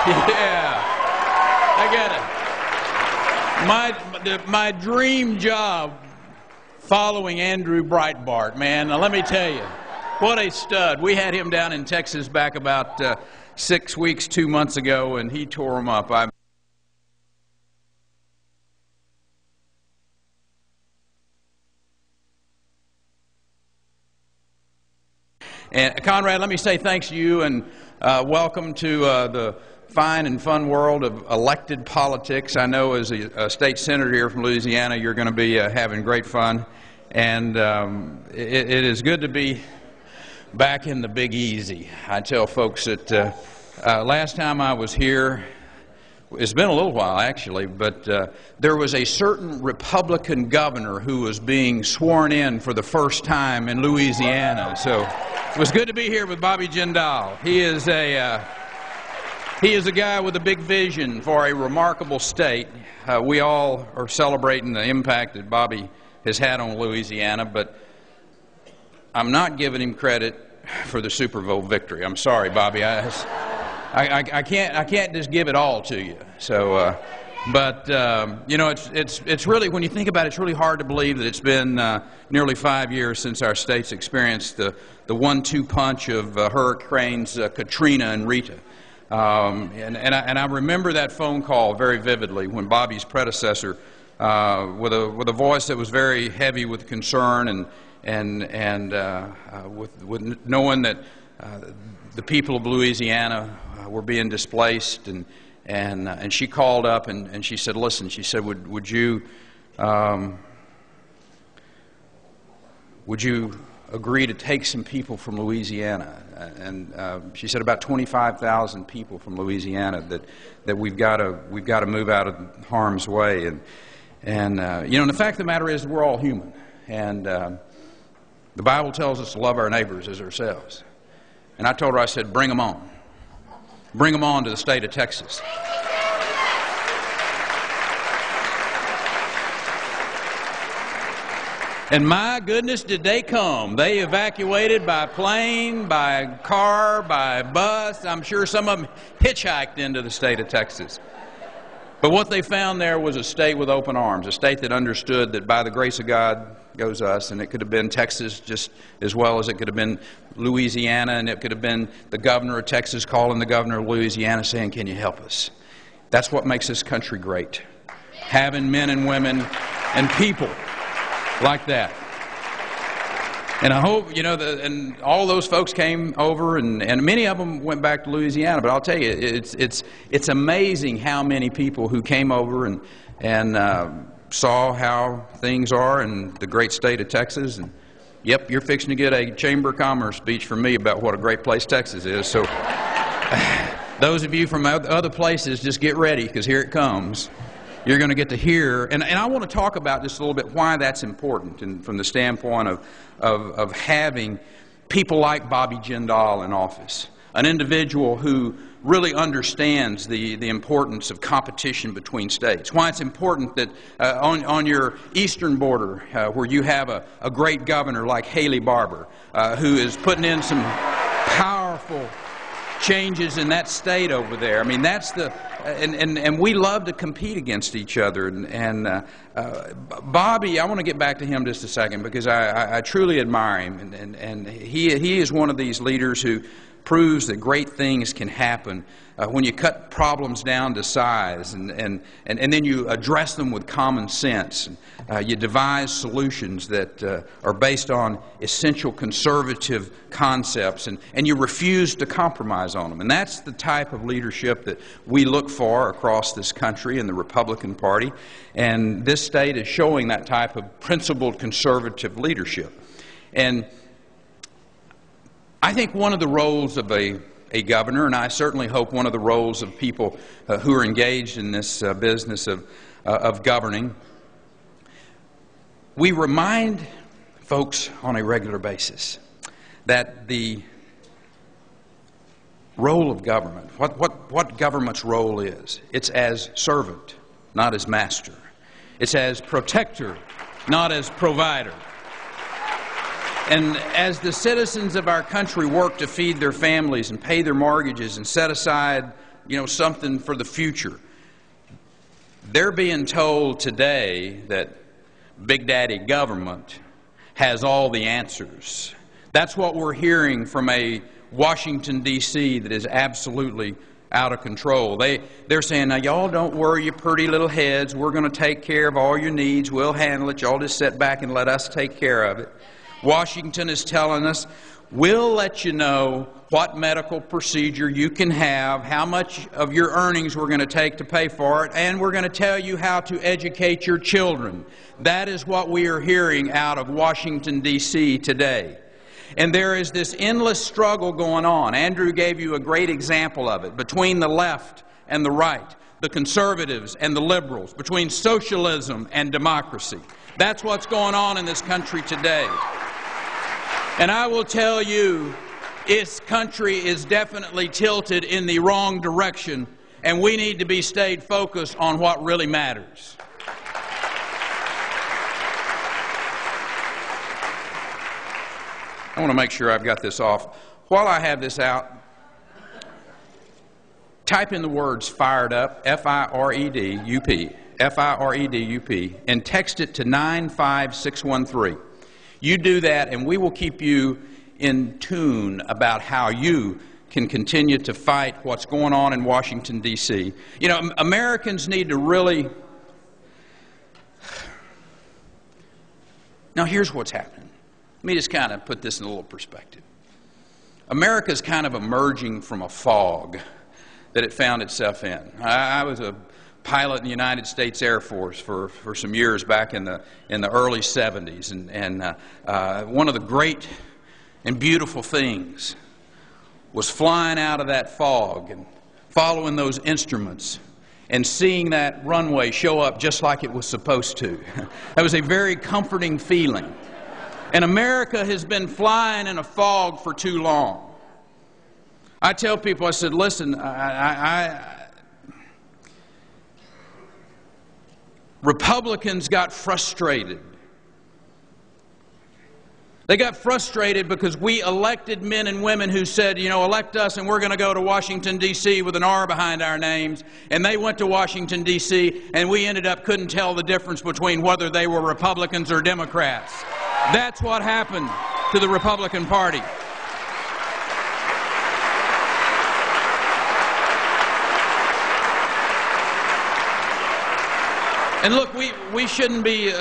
Yeah, I get it. My dream job following Andrew Breitbart, man. Now, let me tell you, what a stud. We had him down in Texas back about 6 weeks, 2 months ago, and he tore him up. And Conrad, let me say thanks to you and welcome to the fine and fun world of elected politics. I know as a state senator here from Louisiana, you're going to be having great fun. And it is good to be back in the Big Easy. I tell folks that last time I was here, it's been a little while actually, but there was a certain Republican governor who was being sworn in for the first time in Louisiana. So it was good to be here with Bobby Jindal. He is a guy with a big vision for a remarkable state. We all are celebrating the impact that Bobby has had on Louisiana, but I'm not giving him credit for the Super Bowl victory. I'm sorry, Bobby. I can't just give it all to you. So, you know, it's really, when you think about it, it's really hard to believe that it's been nearly 5 years since our state's experienced the 1-2 punch of hurricanes Katrina and Rita. And I remember that phone call very vividly when Bobby's predecessor, with a voice that was very heavy with concern and with knowing that the people of Louisiana were being displaced, and she called up and she said, listen, she said, would you agree to take some people from Louisiana? And she said about 25,000 people from Louisiana that we've got to move out of harm's way. And you know, and the fact of the matter is, we're all human, and the Bible tells us to love our neighbors as ourselves. And I told her, I said, bring them on. Bring them on to the state of Texas. And my goodness, did they come. They evacuated by plane, by car, by bus. I'm sure some of them hitchhiked into the state of Texas. But what they found there was a state with open arms, a state that understood that by the grace of God goes us, and it could have been Texas just as well as it could have been Louisiana, and it could have been the governor of Texas calling the governor of Louisiana saying, can you help us? That's what makes this country great, having men and women and people like that. And I hope, you know, and all those folks came over, and many of them went back to Louisiana. But I'll tell you, it's amazing how many people who came over and saw how things are in the great state of Texas. And yep, you're fixing to get a Chamber of Commerce speech from me about what a great place Texas is. So those of you from other places, just get ready, because here it comes. You're going to get to hear, and I want to talk about just a little bit why that's important, and from the standpoint of having people like Bobby Jindal in office, an individual who really understands the importance of competition between states, why it's important that on your eastern border, where you have a great governor like Haley Barbour, who is putting in some powerful changes in that state over there. I mean, that's and we love to compete against each other. And Bobby, I want to get back to him just a second, because I truly admire him, and he is one of these leaders who proves that great things can happen when you cut problems down to size, and then you address them with common sense. You devise solutions that are based on essential conservative concepts, and you refuse to compromise on them. And that's the type of leadership that we look for across this country in the Republican Party. And this state is showing that type of principled conservative leadership. And I think one of the roles of a governor, and I certainly hope one of the roles of people who are engaged in this business of governing, we remind folks on a regular basis that the role of government, what government's role is, it's as servant, not as master. It's as protector, not as provider. And as the citizens of our country work to feed their families and pay their mortgages and set aside something for the future. They're being told today that Big Daddy government has all the answers. That's what we're hearing from a Washington, D.C. that is absolutely out of control. They're saying, now y'all don't worry your pretty little heads. We're going to take care of all your needs. We'll handle it. Y'all just sit back and let us take care of it. Washington is telling us, we'll let you know what medical procedure you can have, how much of your earnings we're going to take to pay for it, and we're going to tell you how to educate your children. That is what we are hearing out of Washington, D.C. today. And there is this endless struggle going on. Andrew gave you a great example of it, between the left and the right, the conservatives and the liberals, between socialism and democracy. That's what's going on in this country today. And I will tell you, this country is definitely tilted in the wrong direction, and we need to stayed focused on what really matters. I want to make sure I've got this off. While I have this out, type in the words fired up, F-I-R-E-D-U-P, F-I-R-E-D-U-P, and text it to 95613. You do that, and we will keep you in tune about how you can continue to fight what's going on in Washington, D.C. Americans need to really... Now, here's what's happening. Let me just kind of put this in a little perspective. America's kind of emerging from a fog that it found itself in. I was a pilot in the United States Air Force for some years back in the early 70s, and one of the great and beautiful things was flying out of that fog and following those instruments and seeing that runway show up just like it was supposed to. That was a very comforting feeling. And America has been flying in a fog for too long. I tell people, I said, listen, Republicans got frustrated. They got frustrated because we elected men and women who said, elect us and we're going to go to Washington, D.C. with an R behind our names. And they went to Washington, D.C. and we couldn't tell the difference between whether they were Republicans or Democrats. That's what happened to the Republican Party. And look, we shouldn't be,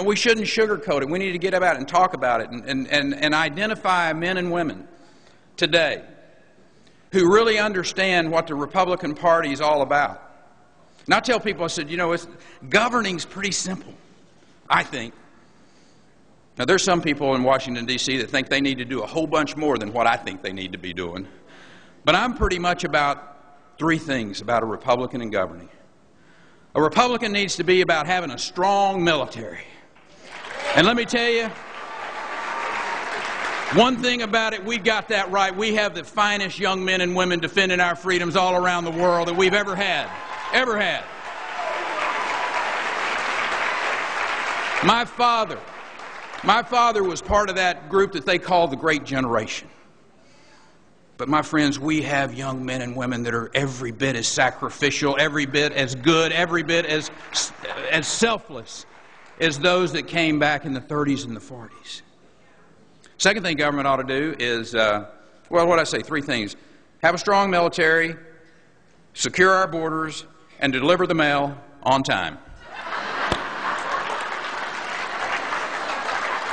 we shouldn't sugarcoat it. We need to get about it and talk about it and identify men and women today who really understand what the Republican Party is all about. And I tell people, I said, governing's pretty simple, I think. Now, there's some people in Washington, D.C. that think they need to do a whole bunch more than what I think they need to be doing. But I'm pretty much about three things about a Republican and governing. A Republican needs to be about having a strong military. And let me tell you, one thing about it, we got that right. We have the finest young men and women defending our freedoms all around the world that we've ever had. Ever had. My father was part of that group that they call the Great Generation. But my friends, we have young men and women that are every bit as sacrificial, every bit as good, every bit as selfless as those that came back in the 30s and the 40s. Second thing government ought to do is, what did I say? Three things. Have a strong military, secure our borders, and deliver the mail on time.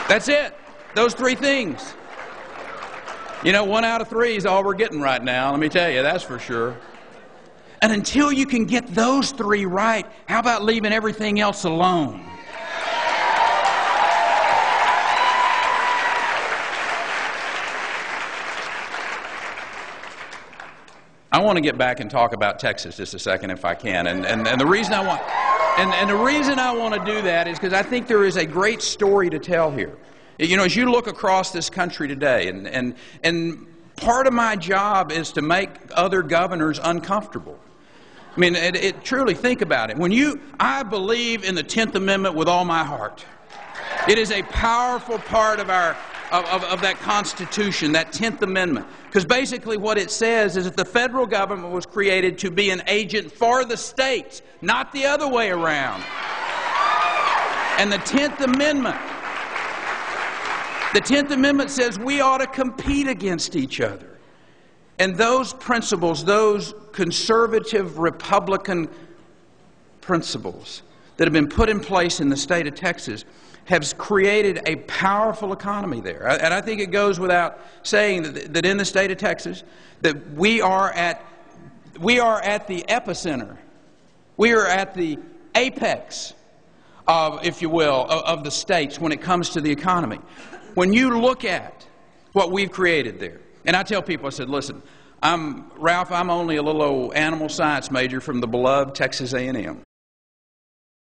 That's it. Those three things. 1 out of 3 is all we're getting right now, let me tell you, that's for sure. And until you can get those 3 right, how about leaving everything else alone? I want to get back and talk about Texas just a second if I can. And the reason I want... And the reason I want to do that is because I think there is a great story to tell here. As you look across this country today, and part of my job is to make other governors uncomfortable. I mean, truly think about it. I believe in the 10th Amendment with all my heart. It is a powerful part of our of that Constitution, that 10th Amendment. Because basically what it says is that the federal government was created to be an agent for the states, not the other way around. And the 10th Amendment says we ought to compete against each other. And those principles, those conservative Republican principles that have been put in place in the state of Texas have created a powerful economy there. And I think it goes without saying that in the state of Texas, that we are at the epicenter. We are at the apex of, if you will, of the states when it comes to the economy. When you look at what we've created there, and I tell people, I said, listen, Ralph, I'm only a little old animal science major from the beloved Texas A&M.